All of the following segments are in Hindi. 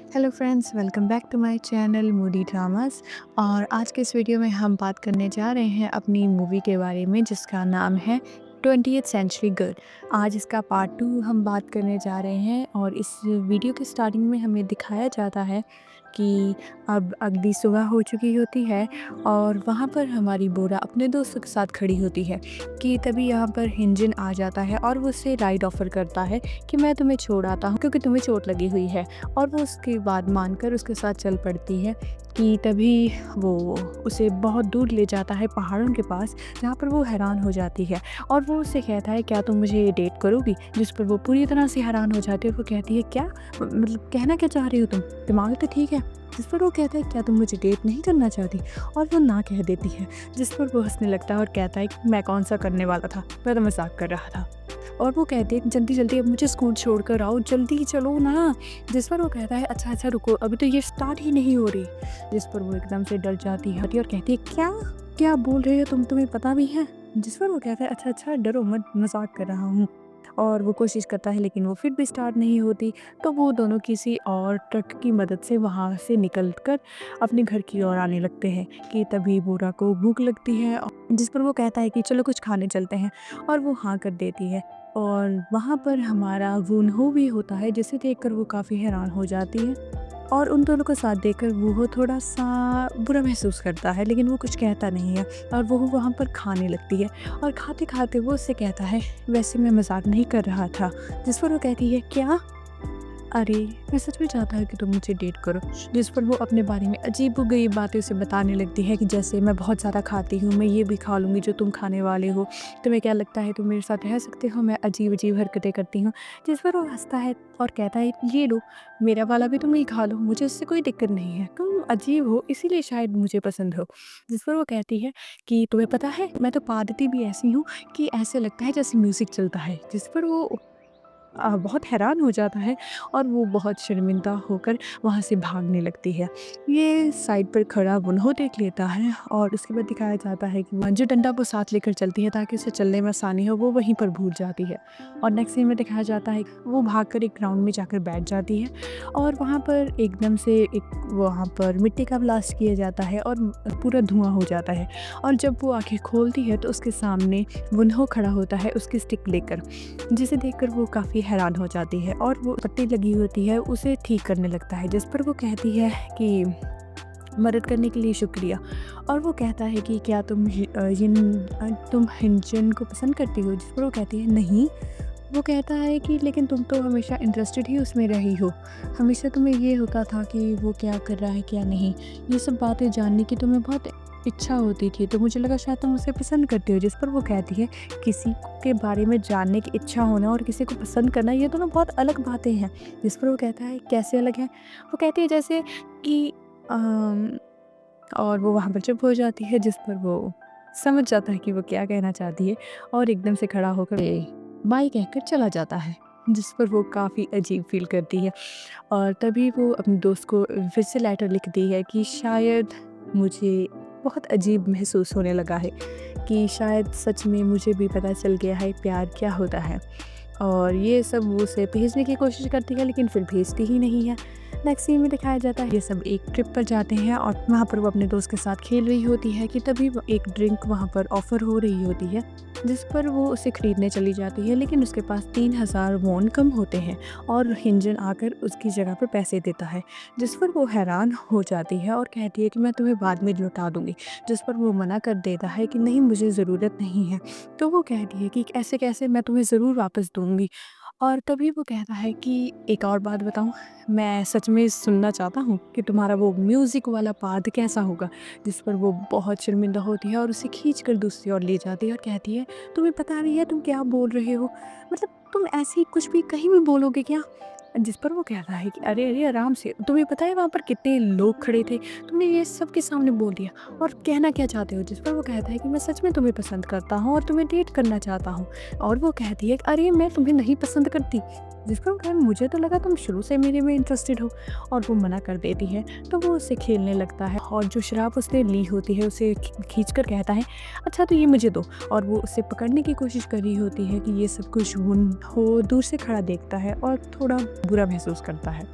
Hello friends, welcome back to my channel moody dramas. और आज के इस वीडियो में हम बात करने जा रहे हैं अपनी मूवी के बारे में जिसका नाम है 20th सेंचुरी गर्ल। आज इसका पार्ट 2 हम बात करने जा रहे हैं और इस वीडियो के स्टार्टिंग में हमें दिखाया जाता है कि अब अगली सुबह हो चुकी होती है और वहाँ पर हमारी बोरा अपने दोस्तों के साथ खड़ी होती है कि तभी यहाँ पर हिंजन आ जाता है और वो उससे राइड ऑफ़र करता है कि मैं तुम्हें छोड़ आता हूँ क्योंकि तुम्हें चोट लगी हुई है। और वो उसकी बात मानकर उसके साथ चल पड़ती है कि तभी वो उसे बहुत दूर ले जाता है पहाड़ों के पास, जहाँ पर वो हैरान हो जाती है और वो उससे कहता है क्या तुम मुझे डेट करोगी। जिस पर वो पूरी तरह से हैरान हो जाती है। वो कहती है क्या, मतलब कहना क्या चाह रही हो तुम, दिमाग तो ठीक है। जिस पर वो कहता है क्या तुम मुझे डेट नहीं करना चाहती, और वो ना कह देती है। जिस पर वो हंसने लगता है और कहता है कि मैं कौन सा करने वाला था, मैं तो मजाक कर रहा था। और वो कहते हैं जल्दी जल्दी अब मुझे स्कूल छोड़ कर आओ, जल्दी चलो ना। जिस पर वो कहता है अच्छा अच्छा रुको, अभी तो ये स्टार्ट ही नहीं हो रही। जिस पर वो एकदम से डर जाती है और कहती है क्या क्या बोल रहे हो तुम, तुम्हें पता भी है। जिस पर वो कहता है अच्छा अच्छा डरो मत, मजाक कर रहा हूँ। और वो कोशिश करता है लेकिन वो फिर भी स्टार्ट नहीं होती। तो वो दोनों किसी और ट्रक की मदद से वहाँ से निकल कर अपने घर की ओर आने लगते हैं कि तभी बोरा को भूख लगती है। जिस पर वो कहता है कि चलो कुछ खाने चलते हैं, और वो हाँ कर देती है। और वहाँ पर हमारा वुनहो भी होता है, जिसे देखकर वो काफ़ी हैरान हो जाती है और उन दोनों को साथ देखकर वो थोड़ा-सा बुरा महसूस करता है, लेकिन वो कुछ कहता नहीं है और वो वहाँ पर खाने लगती है। और खाते-खाते वो उससे कहता है वैसे मैं मज़ाक नहीं कर रहा था। जिस पर वो कहती है क्या? अरे! मैं सच में चाहता हूँ कि तुम मुझे डेट करो। जिस पर वो अपने बारे में अजीब-ओ-गरीब बातें उसे बताने लगती है कि जैसे मैं बहुत सारा खाती हूँ, मैं ये भी खा लूँगी जो तुम खाने वाले हो। तुम्हें क्या लगता है तुम मेरे साथ रह सकते हो? मैं अजीब-अजीब हरकतें करती हूँ। जिस पर वो हँसता है और कहता है ये लो, मेरा वाला भी तुम ही खा लो, मुझे उससे कोई दिक्कत नहीं है। तुम अजीब हो इसीलिए शायद मुझे पसंद हो। जिस पर वो कहती है कि तुम्हें पता है मैं तो पादती भी ऐसी हूँ कि ऐसे लगता है जैसे म्यूज़िक चलता है। जिस पर वो बहुत हैरान हो जाता है और वो बहुत शर्मिंदा होकर वहाँ से भागने लगती है। ये साइड पर खड़ा वुनहो देख लेता है और उसके बाद दिखाया जाता है कि वो जो डंडा वो साथ लेकर चलती है ताकि उसे चलने में आसानी हो, वो वहीं पर भूल जाती है। और नेक्स्ट सीन में दिखाया जाता है कि वो भागकर एक ग्राउंड में जाकर बैठ जाती है और वहाँ पर एकदम से एक वहाँ पर मिट्टी का ब्लास्ट किया जाता है और पूरा धुआँ हो जाता है। और जब वो आँखें खोलती है तो उसके सामने वुनहो खड़ा होता है उसकी स्टिक लेकर, जिसे देखकर वो काफ़ी हैरान हो जाती है और वो पट्टी लगी होती है उसे ठीक करने लगता है। जिस पर वो कहती है कि मदद करने के लिए शुक्रिया। और वो कहता है कि क्या तुम हिंजन को पसंद करती हो। जिस पर वो कहती है नहीं। वो कहता है कि लेकिन तुम तो हमेशा इंटरेस्टेड ही उसमें रही हो, हमेशा तुम्हें ये होता था कि वो क्या कर रहा है क्या नहीं, ये सब बातें जानने की तुम्हें बहुत इच्छा होती थी, तो मुझे लगा शायद तुम उसे पसंद करती हो। जिस पर वो कहती है किसी के बारे में जानने की इच्छा होना और किसी को पसंद करना, ये दोनों बहुत अलग बातें हैं। जिस पर वो कहता है कैसे अलग है। वो कहती है जैसे कि अम, और वो वहाँ पर चुप हो जाती है। जिस पर वो समझ जाता है कि वो क्या कहना चाहती है और एकदम से खड़ा होकर बाय कहकर चला जाता है। जिस पर वो काफ़ी अजीब फील करती है और तभी वो अपने दोस्त को फिर से लेटर लिखती है कि शायद मुझे बहुत अजीब महसूस होने लगा है, कि शायद सच में मुझे भी पता चल गया है प्यार क्या होता है। और ये सब वो उसे भेजने की कोशिश करती है लेकिन फिर भेजती ही नहीं है। नेक्स्ट सीन में दिखाया जाता है ये सब एक ट्रिप पर जाते हैं और वहाँ पर वो अपने दोस्त के साथ खेल रही होती है कि तभी एक ड्रिंक वहाँ पर ऑफ़र हो रही होती है, जिस पर वो उसे ख़रीदने चली जाती है लेकिन उसके पास 3000 वॉन कम होते हैं और हिंजन आकर उसकी जगह पर पैसे देता है। जिस पर वो हैरान हो जाती है और कहती है कि मैं तुम्हें बाद में लौटा दूँगी। जिस पर वो मना कर देता है कि नहीं, मुझे ज़रूरत नहीं है। तो वो कहती है कि ऐसे कैसे, मैं तुम्हें ज़रूर वापस दूँगी। और तभी वो कहता है कि एक और बात बताऊँ, मैं सच में सुनना चाहता हूँ कि तुम्हारा वो म्यूज़िक वाला पार्ट कैसा होगा। जिस पर वो बहुत शर्मिंदा होती है और उसे खींच कर दूसरी ओर ले जाती है और कहती है तुम्हें पता नहीं है तुम क्या बोल रहे हो, मतलब तुम ऐसे ही कुछ भी कहीं भी बोलोगे क्या। जिस पर वो कहता है कि अरे अरे आराम से, तुम्हें पता है वहाँ पर कितने लोग खड़े थे, तुमने ये सबके सामने बोल दिया और कहना क्या चाहते हो। जिस पर वो कहता है कि मैं सच में तुम्हें पसंद करता हूँ और तुम्हें डेट करना चाहता हूँ। और वो कहती है अरे मैं तुम्हें नहीं पसंद करती। जिस पर वो कहता है मुझे तो लगा तुम शुरू से मेरे में इंटरेस्टेड हो। और वो मना कर देती है। तो वो उससे खेलने लगता है और जो शराब उसने ली होती है उसे खींच कर कहता है अच्छा तो ये मुझे दो। और वो उसे पकड़ने की कोशिश कर रही होती है कि ये सब कुछ वो दूर से खड़ा देखता है और थोड़ा बुरा महसूस करता है।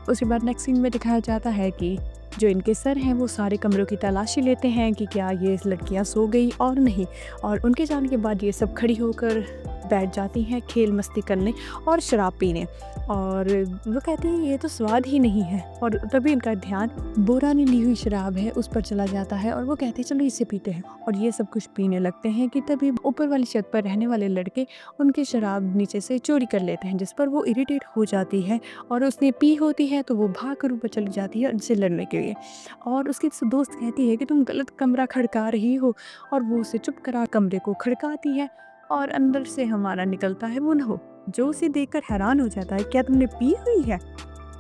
उसके बाद नेक्स्ट सीन में दिखाया जाता है कि जो इनके सर हैं वो सारे कमरों की तलाशी लेते हैं कि क्या ये लड़कियां सो गई और नहीं, और उनके जाने के बाद ये सब खड़ी होकर बैठ जाती हैं खेल मस्ती करने और शराब पीने। और वो कहती हैं ये तो स्वाद ही नहीं है, और तभी इनका ध्यान बोरा ने ली हुई शराब है उस पर चला जाता है और वो कहते हैं चलो इसे पीते हैं, और ये सब कुछ पीने लगते हैं कि तभी ऊपर वाली छत पर रहने वाले लड़के उनकी शराब नीचे से चोरी कर लेते हैं, जिस पर वो इरिटेट हो जाती है और उसने पी होती है तो वो भाग कर ऊपर चली जाती है उनसे लड़ने के लिए। और उसकी दोस्त कहती है कि तुम गलत कमरा खड़का रही हो, और वो उसे चुप करा कमरे को खड़काती है और अंदर से हमारा निकलता है मुन्हो, जो उसे देखकर हैरान हो जाता है क्या तुमने पी हुई है।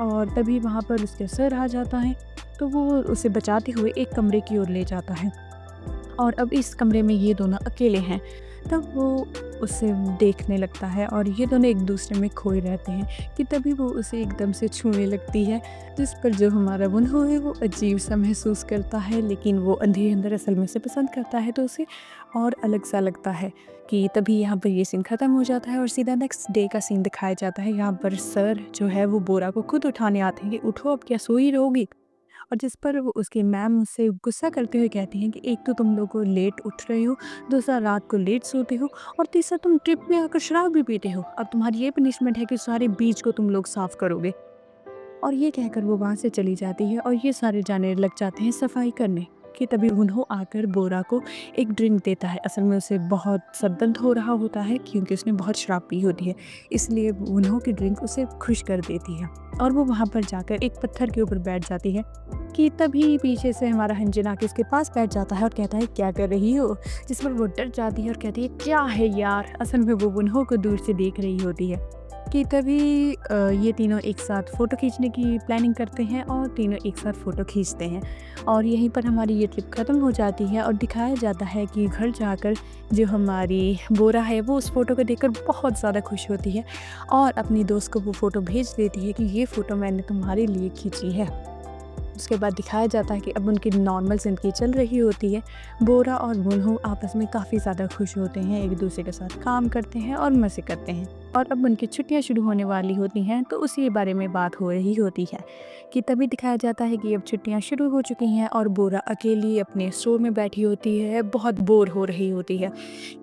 और तभी वहाँ पर उसके सर आ जाता है, तो वो उसे बचाते हुए एक कमरे की ओर ले जाता है, और अब इस कमरे में ये दोनों अकेले हैं। तब वो उसे देखने लगता है और ये दोनों एक दूसरे में खोए रहते हैं कि तभी वो उसे एकदम से छूने लगती है, जिस पर जो हमारा मुन्हो है वो अजीब सा महसूस करता है, लेकिन वो अंदर अंदर असल में से पसंद करता है तो उसे और अलग सा लगता है। कि तभी यहाँ पर ये सीन ख़त्म हो जाता है और सीधा नेक्स्ट डे का सीन दिखाया जाता है। यहाँ पर सर जो है वो बोरा को खुद उठाने आते हैं कि उठो अब क्या सो ही रहोगी, और जिस पर वो उसकी मैम उससे गुस्सा करते हुए कहती हैं कि एक तो तुम लोग लेट उठ रहे हो, दूसरा रात को लेट सोते हो, और तीसरा तुम ट्रिप में आकर शराब भी पीते हो। अब तुम्हारी ये पनिशमेंट है कि सारे बीच को तुम लोग साफ करोगे। और ये कहकर वो वहाँ से चली जाती है और ये सारे जाने लग जाते हैं सफाई करने। कि तभी उन्हों आकर बोरा को एक ड्रिंक देता है। असल में उसे बहुत सरदर्द हो रहा होता है क्योंकि उसने बहुत शराब पी होती है, इसलिए उन्हों की ड्रिंक उसे खुश कर देती है और वो वहाँ पर जाकर एक पत्थर के ऊपर बैठ जाती है। कि तभी पीछे से हमारा हंजन आके उसके पास बैठ जाता है और कहता है क्या कर रही हो, जिस पर वो डर जाती है और कहती है क्या है यार। असल में वो उन्हों को दूर से देख रही होती है। कि तभी ये तीनों एक साथ फ़ोटो खींचने की प्लानिंग करते हैं और तीनों एक साथ फ़ोटो खींचते हैं, और यहीं पर हमारी ये ट्रिप ख़त्म हो जाती है और दिखाया जाता है कि घर जाकर जो हमारी बोरा है वो उस फ़ोटो को देखकर बहुत ज़्यादा खुश होती है और अपनी दोस्त को वो फ़ोटो भेज देती है कि ये फ़ोटो मैंने तुम्हारे लिए खींची है। उसके बाद दिखाया जाता है कि अब उनकी नॉर्मल ज़िंदगी चल रही होती है। बोरा और मुन्हो आपस में काफ़ी ज़्यादा खुश होते हैं, एक दूसरे के साथ काम करते हैं और मज़े करते हैं, और अब उनकी छुट्टियां शुरू होने वाली होती हैं तो उसी बारे में बात हो रही होती है। कि तभी दिखाया जाता है कि अब छुट्टियां शुरू हो चुकी हैं और बोरा अकेली अपने स्टोर में बैठी होती है, बहुत बोर हो रही होती है।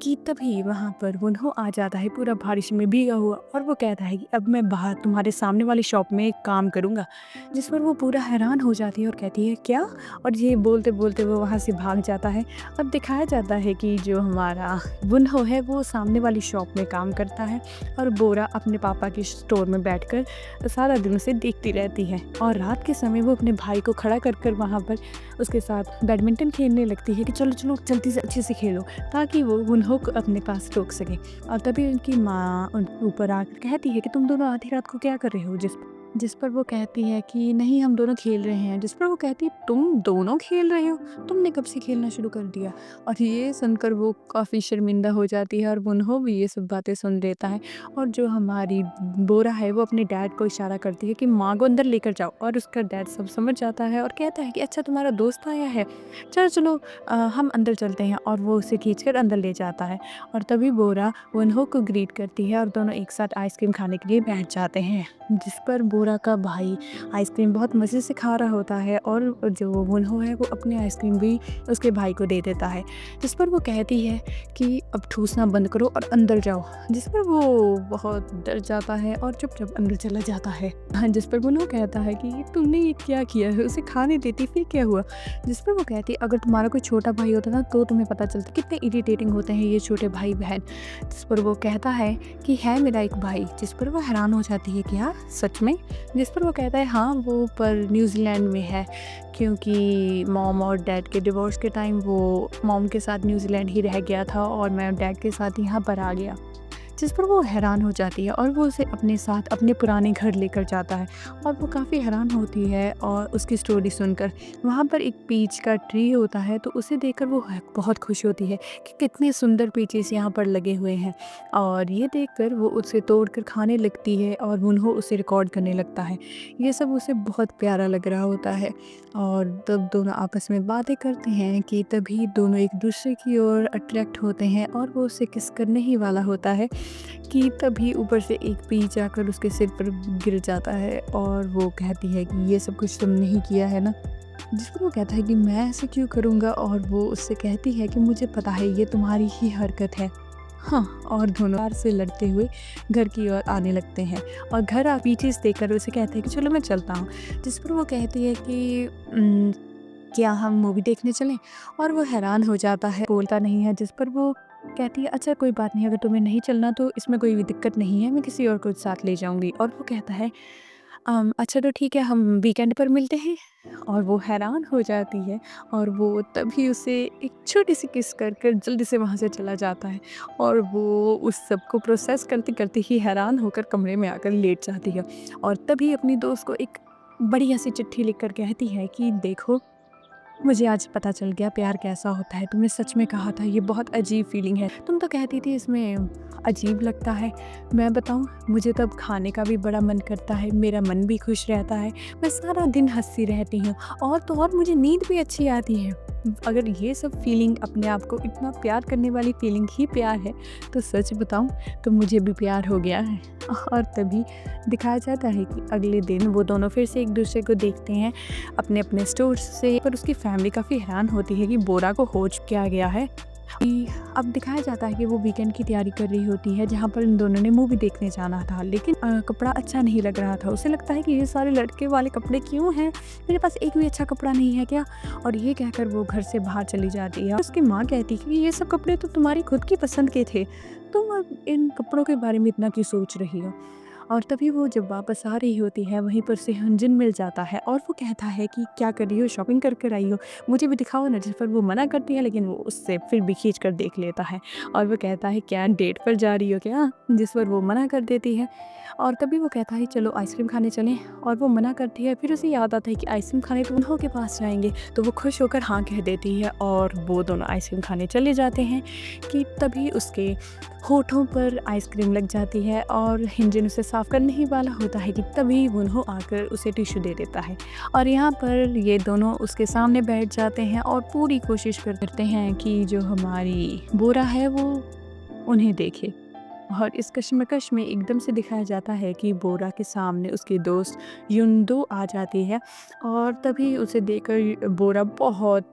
कि तभी वहाँ पर मुन्हो आ जाता है पूरा बारिश में भीगा हुआ, और वो कहता है कि अब मैं बाहर तुम्हारे सामने वाली शॉप में एक काम करूँगा, जिस पर वो पूरा हैरान हो जाती है और कहती है क्या, और ये बोलते बोलते वो वहाँ से भाग जाता है। अब दिखाया जाता है कि जो हमारा मुन्हो है वो सामने वाली शॉप में काम करता है और बोरा अपने पापा के स्टोर में बैठकर सारा दिन उसे देखती रहती है, और रात के समय वो अपने भाई को खड़ा कर कर वहाँ पर उसके साथ बैडमिंटन खेलने लगती है कि चलो चलो जल्दी से अच्छे से खेलो, ताकि वो उन्हों को अपने पास रोक सके। और तभी उनकी माँ ऊपर आकर कहती है कि तुम दोनों आधी रात को क्या कर रहे हो, जिस पर वो कहती है कि नहीं हम दोनों खेल रहे हैं, जिस पर वो कहती है तुम दोनों खेल रहे हो, तुमने कब से खेलना शुरू कर दिया। और ये सुनकर वो काफ़ी शर्मिंदा हो जाती है और मुन्हो भी ये सब बातें सुन लेता है, और जो हमारी बोरा है वो अपने डैड को इशारा करती है कि माँ को अंदर लेकर जाओ, और उसका डैड सब समझ जाता है और कहता है कि अच्छा तुम्हारा दोस्त आया है, चलो चलो हम अंदर चलते हैं, और वो उसे खींचकर अंदर ले जाता है। और तभी बोरा मुन्हो को ग्रीट करती है और दोनों एक साथ आइसक्रीम खाने के लिए बैठ जाते हैं, जिस पर बोरा का भाई आइसक्रीम बहुत मज़े से खा रहा होता है और जो वो मुन्हो है वो अपनी आइसक्रीम भी उसके भाई को दे देता है, जिस पर वो कहती है कि अब ठूसना बंद करो और अंदर जाओ, जिस पर वो बहुत डर जाता है और चुपचाप अंदर चला जाता है। हाँ, जिस पर मुन्हो कहता है कि तुमने ये क्या किया है, उसे खाने देती फिर क्या हुआ, जिस पर वो कहती है अगर तुम्हारा कोई छोटा भाई होता ना तो तुम्हें पता चलता कितने इरिटेटिंग होते हैं ये छोटे भाई बहन। जिस पर वो कहता है कि है मेरा एक भाई, जिस पर वो हैरान हो जाती है कि हाँ सच में, जिस पर वो कहता है हाँ वो पर न्यूजीलैंड में है, क्योंकि मॉम और डैड के डिवोर्स के टाइम वो मॉम के साथ न्यूजीलैंड ही रह गया था और मैं डैड के साथ यहाँ पर आ गया। जिस पर वो हैरान हो जाती है और वो उसे अपने साथ अपने पुराने घर लेकर जाता है, और वो काफ़ी हैरान होती है और उसकी स्टोरी सुनकर। वहाँ पर एक पीच का ट्री होता है तो उसे देखकर वो बहुत खुश होती है कि कितने सुंदर पीचेस यहाँ पर लगे हुए हैं, और ये देखकर वो उसे तोड़कर खाने लगती है और उन्हों उसे रिकॉर्ड करने लगता है। ये सब उसे बहुत प्यारा लग रहा होता है, और तब दोनों आपस में बातें करते हैं कि तभी दोनों एक दूसरे की ओर अट्रैक्ट होते हैं और वो उसे किस करने ही वाला होता है। कि तभी ऊपर से एक पीच आकर उसके सिर पर गिर जाता है और वो कहती है कि ये सब कुछ तुमने ही किया है ना? जिस पर वो कहता है कि मैं ऐसे क्यों करूँगा, और वो उससे कहती है कि मुझे पता है ये तुम्हारी ही हरकत है। हाँ, और दोनों प्यार से लड़ते हुए घर की ओर आने लगते हैं और घर पीछे से देखकर उसे कहते हैं कि चलो मैं चलता हूँ। जिस पर वो कहती है कि क्या हम मूवी देखने चलें? और वो हैरान हो जाता है, बोलता नहीं है, जिस पर वो कहती है अच्छा कोई बात नहीं, अगर तुम्हें नहीं चलना तो इसमें कोई भी दिक्कत नहीं है, मैं किसी और को साथ ले जाऊँगी। और वो कहता है अच्छा तो ठीक है, हम वीकेंड पर मिलते हैं। और वो हैरान हो जाती है और वो तभी उसे एक छोटी-सी किस कर कर जल्दी से वहाँ से चला जाता है और वो उस सब को प्रोसेस करते-करते ही हैरान होकर कमरे में आकर लेट जाती है और तभी अपनी दोस्त को एक बढ़िया-सी चिट्ठी लिखकर कहती है कि देखो, मुझे आज पता चल गया प्यार कैसा होता है। तुमने सच में कहा था, ये बहुत अजीब फीलिंग है। तुम तो कहती थी इसमें अजीब लगता है। मैं बताऊँ, मुझे तब खाने का भी बड़ा मन करता है, मेरा मन भी खुश रहता है। मैं सारा दिन हँसती रहती हूँ और तो और मुझे नींद भी अच्छी आती है। अगर ये सब फीलिंग, अपने आप को इतना प्यार करने वाली फीलिंग ही प्यार है, तो सच बताऊँ तो मुझे भी प्यार हो गया है। और तभी दिखाया जाता है कि अगले दिन वो दोनों फिर से एक-दूसरे को देखते हैं अपने-अपने स्टोर से। पर उसकी फैमिली काफ़ी हैरान होती है कि बोरा को हो क्या गया है। कि अब दिखाया जाता है कि वो वीकेंड की तैयारी कर रही होती है जहाँ पर इन दोनों ने मूवी देखने जाना था, लेकिन कपड़ा अच्छा नहीं लग रहा था। उसे लगता है कि ये सारे लड़के वाले कपड़े क्यों हैं, मेरे पास एक भी अच्छा कपड़ा नहीं है क्या? और ये कहकर वो घर से बाहर चली जाती है। उसकी माँ कहती है कि ये सब कपड़े तो तुम्हारी खुद की पसंद के थे, तुम अब इन कपड़ों के बारे में इतना क्यों सोच रही हो? और तभी वो जब वापस आ रही होती है, वहीं पर से हंजन मिल जाता है और वो कहता है कि क्या कर रही हो, शॉपिंग कर कर आई हो, मुझे भी दिखाओ ना। जिस पर वो मना करती है, लेकिन वो उससे फिर भी खींच कर देख लेता है और वो कहता है क्या डेट पर जा रही हो क्या? जिस पर वो मना कर देती है और तभी वो कहता है चलो आइसक्रीम खाने चलें, और वो मना करती है। फिर उसे याद आता है कि आइसक्रीम खाने तो उन्हों के पास जाएंगे, तो वो खुश होकर हाँ कह देती है और वो दोनों आइसक्रीम खाने चले जाते हैं कि तभी उसके होठों पर आइसक्रीम लग जाती है और हिंजन उसे साफ करने ही वाला होता है कि तभी वुन्हो आकर उसे टिश्यू दे देता है और यहाँ पर ये दोनों उसके सामने बैठ जाते हैं और पूरी कोशिश करते हैं कि जो हमारी बोरा है वो उन्हें देखे। और इस कशमकश में एकदम से दिखाया जाता है कि बोरा के सामने उसकी दोस्त युंदो आ जाती है और तभी उसे देखकर बोरा बहुत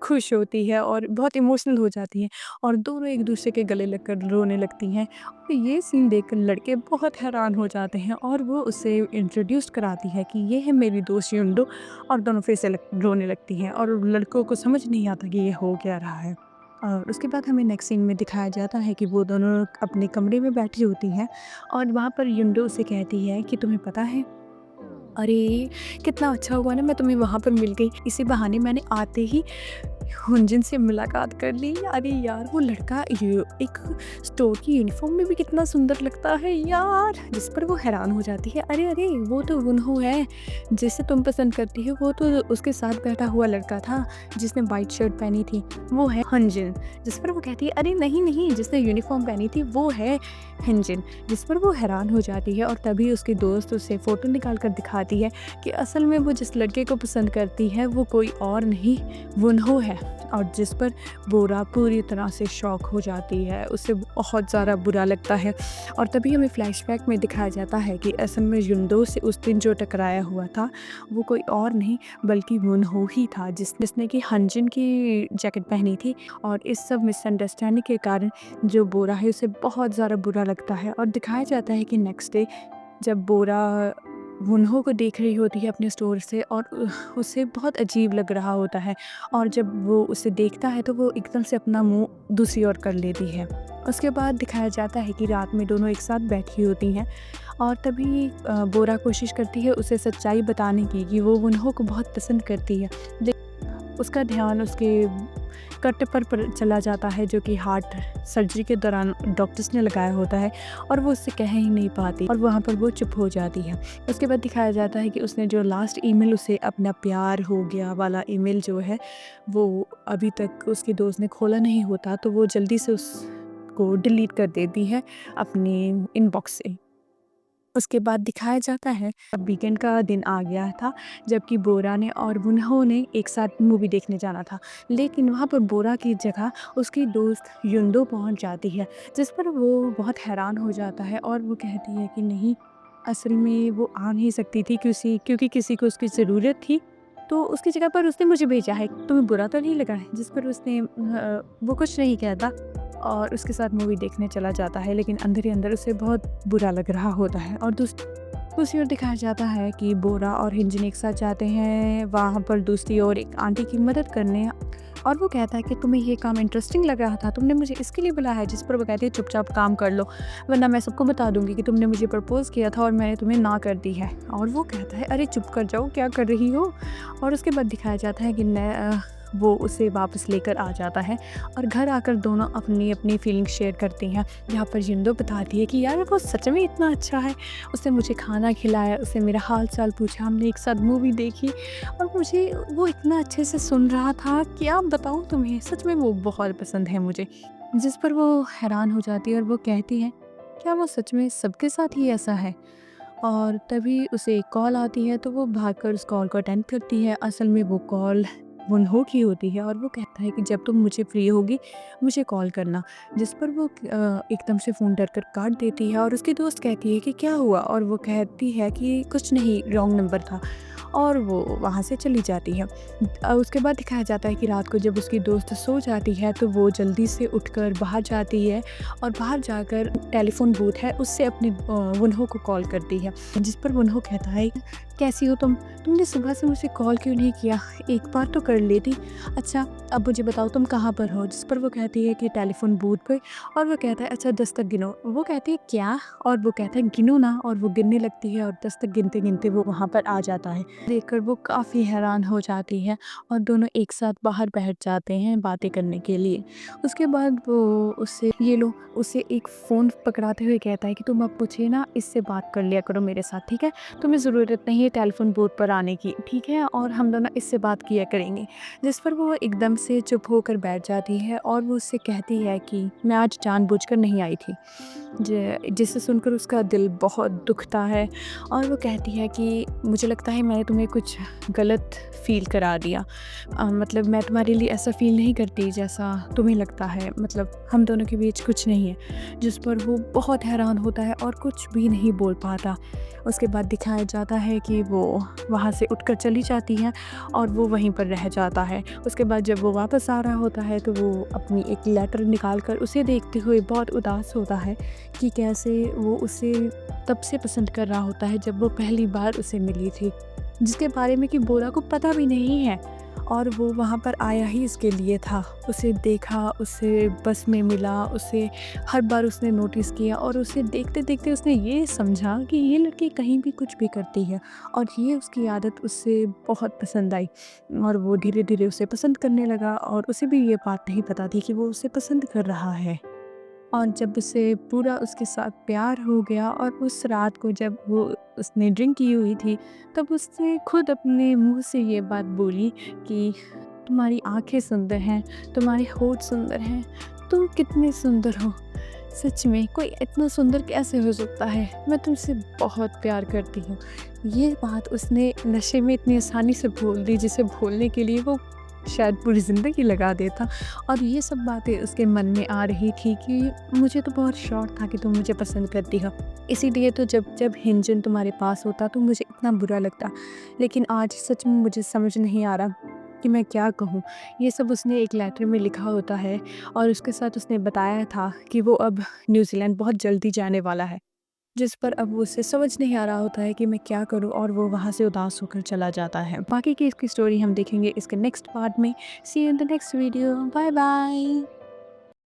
खुश होती है और बहुत इमोशनल हो जाती है और दोनों एक दूसरे के गले लगकर रोने लगती हैं। और ये सीन देखकर लड़के बहुत हैरान हो जाते हैं और वो उसे इंट्रोड्यूस कराती है कि ये है मेरी दोस्त युंडो, और दोनों फिर से रोने लगती हैं और लड़कों को समझ नहीं आता कि ये हो क्या रहा है। और उसके बाद हमें नेक्स्ट सीन में दिखाया जाता है कि वो दोनों अपने कमरे में बैठी होती हैं और वहाँ पर युंडो उसे कहती है कि तुम्हें पता है, अरे कितना अच्छा हुआ ना मैं तुम्हें वहाँ पर मिल गई, इसी बहाने मैंने आते ही हुंजन से मुलाकात कर ली। अरे यार, वो लड़का एक स्टोर की यूनिफॉर्म में भी कितना सुंदर लगता है यार। जिस पर वो हैरान हो जाती है, अरे अरे वो तो वुन्हो है जिसे तुम पसंद करती हो, वो तो उसके साथ बैठा हुआ लड़का था जिसने वाइट शर्ट पहनी थी, वो है हंजन। जिस पर वो कहती है अरे नहीं नहीं, जिसने यूनिफॉर्म पहनी थी वो है हंजन। जिस पर वो हैरान हो जाती है और तभी उसकी दोस्त उसे फ़ोटो निकाल कर दिखाती है कि असल में वो जिस लड़के को पसंद करती है वो कोई और नहीं वुन्हो है। और जिस पर बोरा पूरी तरह से शॉक हो जाती है, उसे बहुत ज़्यादा बुरा लगता है और तभी हमें फ्लैशबैक में दिखाया जाता है कि असल में युंडो से उस दिन जो टकराया हुआ था वो कोई और नहीं बल्कि वुन्हो ही था, जिसने कि हंजन की जैकेट पहनी थी। और इस सब मिसअंडरस्टैंडिंग के कारण जो बोरा है उसे बहुत ज़्यादा बुरा लगता है और दिखाया जाता है कि नेक्स्ट डे जब बोरा वुन्हो को देख रही होती है अपने स्टोर से और उसे बहुत अजीब लग रहा होता है और जब वो उसे देखता है तो वो एकदम से अपना मुंह दूसरी ओर कर लेती है। उसके बाद दिखाया जाता है कि रात में दोनों एक साथ बैठी होती हैं और तभी बोरा कोशिश करती है उसे सच्चाई बताने की कि वो वुन्हो को बहुत पसंद करती है। उसका ध्यान उसके कट पर चला जाता है जो कि हार्ट सर्जरी के दौरान डॉक्टर्स ने लगाया होता है और वो उससे कह ही नहीं पाती और वहाँ पर वो चुप हो जाती है। उसके बाद दिखाया जाता है कि उसने जो लास्ट ईमेल उसे अपना प्यार हो गया वाला ईमेल जो है वो अभी तक उसके दोस्त ने खोला नहीं होता, तो वो जल्दी से उसको डिलीट कर देती है अपनी इनबॉक्स से। उसके बाद दिखाया जाता है अब वीकेंड का दिन आ गया था, जबकि बोरा ने और गुनहो ने एक साथ मूवी देखने जाना था। लेकिन वहाँ पर बोरा की जगह उसकी दोस्त युंदो पहुँच जाती है, जिस पर वो बहुत हैरान हो जाता है और वो कहती है कि नहीं, असल में वो आ नहीं सकती थी क्योंकि किसी को उसकी ज़रूरत थी, तो उसकी जगह पर उसने मुझे भेजा है। तुम्हें बुरा तो नहीं लगा है? जिस पर वो कुछ नहीं कहता और उसके साथ मूवी देखने चला जाता है, लेकिन अंदर ही अंदर उसे बहुत बुरा लग रहा होता है। और दूसरी ओर दिखाया जाता है कि बोरा और हिंजन एक साथ जाते हैं वहाँ पर दूसरी ओर एक आंटी की मदद करने, और वो कहता है कि तुम्हें ये काम इंटरेस्टिंग लग रहा था, तुमने मुझे इसके लिए बुलाया है। जिस पर वो कहती है चुपचाप काम कर लो, वरना मैं सबको बता दूंगी कि तुमने मुझे प्रपोज किया था और मैंने तुम्हें ना कर दी है। और वो कहता है अरे चुप कर जाओ, क्या कर रही हो। और उसके बाद दिखाया जाता है कि वो उसे वापस लेकर आ जाता है और घर आकर दोनों अपनी अपनी फीलिंग शेयर करती हैं। यहाँ पर जिंदो बताती है कि यार वो सच में इतना अच्छा है, उसने मुझे खाना खिलाया, उसने मेरा हाल चाल पूछा, हमने एक साथ मूवी देखी और मुझे वो इतना अच्छे से सुन रहा था कि आप बताऊँ तुम्हें, सच में वो बहुत पसंद है मुझे। जिस पर वो हैरान हो जाती है और वो कहती है क्या वो सच में सबके साथ ही ऐसा है। और तभी उसे एक कॉल आती है तो वो भागकर उस कॉल को अटेंड करती है। असल में वो कॉल वुनहो की होती है और वो कहता है कि जब तुम मुझे फ्री होगी मुझे कॉल करना। जिस पर वो एकदम से फ़ोन डर कर काट देती है और उसकी दोस्त कहती है कि क्या हुआ, और वो कहती है कि कुछ नहीं, रॉन्ग नंबर था, और वो वहाँ से चली जाती है। उसके बाद दिखाया जाता है कि रात को जब उसकी दोस्त सो जाती है तो वो जल्दी से उठकर बाहर जाती है और बाहर जाकर टेलीफोन बूथ है उससे अपनी वुनहो को कॉल करती है। जिस पर वुनहो कहता है कैसी हो तुमने सुबह से मुझे कॉल क्यों नहीं किया, एक बार तो कर लेती। अच्छा अब मुझे बताओ तुम कहाँ पर हो। जिस पर वो कहती है कि टेलीफोन बूथ पर, और वो कहता है अच्छा 10 तक गिनो। वो कहती है क्या, और वो कहता है गिनो ना, और वो गिनने लगती है और 10 तक गिनते गिनते वो वहाँ पर आ जाता है। देखकर वो काफ़ी हैरान हो जाती है और दोनों एक साथ बाहर बैठ जाते हैं बातें करने के लिए। उसके बाद वो उसे एक फ़ोन पकड़ाते हुए कहता है कि तुम अब मुझे ना इससे बात कर लिया करो मेरे साथ, ठीक है? तुम्हें ज़रूरत नहीं है टेलीफोन बूथ पर आने की, ठीक है? और हम दोनों इससे बात किया करेंगे। जिस पर वो एकदम से चुप होकर बैठ जाती है और वो उससे कहती है कि मैं आज जानबूझकर नहीं आई थी। जिसे सुनकर उसका दिल बहुत दुखता है और वो कहती है कि मुझे लगता है मैंने तुम्हें कुछ गलत फ़ील करा दिया। मतलब मैं तुम्हारे लिए ऐसा फ़ील नहीं करती जैसा तुम्हें लगता है, मतलब हम दोनों के बीच कुछ नहीं है। जिस पर वो बहुत हैरान होता है और कुछ भी नहीं बोल पाता। उसके बाद दिखाया जाता है कि वो वहाँ से उठकर चली जाती है और वो वहीं पर रह जाता है। उसके बाद जब वो वापस आ रहा होता है तो वो अपनी एक लेटर निकाल कर उसे देखते हुए बहुत उदास होता है कि कैसे वो उसे तब से पसंद कर रहा होता है जब वो पहली बार उसे मिली थी, जिसके बारे में कि बोरा को पता भी नहीं है, और वो वहाँ पर आया ही इसके लिए था। उसे देखा, उसे बस में मिला, उसे हर बार उसने नोटिस किया और उसे देखते-देखते उसने ये समझा कि ये लड़की कहीं भी कुछ भी करती है, और ये उसकी आदत उससे बहुत पसंद आई और वो धीरे-धीरे उसे पसंद करने लगा और उसे भी ये बात नहीं पता थी कि वो उसे पसंद कर रहा है। और जब उसे पूरा उसके साथ प्यार हो गया और उस रात को जब वो उसने ड्रिंक की हुई थी, तब उसने खुद अपने मुँह से ये बात बोली कि तुम्हारी आँखें सुंदर हैं, तुम्हारे होंठ सुंदर हैं, तुम कितने सुंदर हो। सच में कोई इतना सुंदर कैसे हो सकता है? मैं तुमसे बहुत प्यार करती हूँ। ये बात उसने नशे में इतनी आसानी से बोल दी जिसे बोलने के लिए वो शायद पूरी ज़िंदगी लगा देता। और ये सब बातें उसके मन में आ रही थी कि मुझे तो बहुत शौक था कि तुम मुझे पसंद करती हो, इसीलिए तो जब जब हिंजन तुम्हारे पास होता तो मुझे इतना बुरा लगता। लेकिन आज सच में मुझे समझ नहीं आ रहा कि मैं क्या कहूँ। ये सब उसने एक लेटर में लिखा होता है और उसके साथ उसने बताया था कि वो अब न्यूज़ीलैंड बहुत जल्दी जाने वाला है। जिस पर अब उसे समझ नहीं आ रहा होता है कि मैं क्या करूँ, और वो वहाँ से उदास होकर चला जाता है। बाकी की इसकी स्टोरी हम देखेंगे इसके नेक्स्ट पार्ट में। See you in the next video. Bye bye.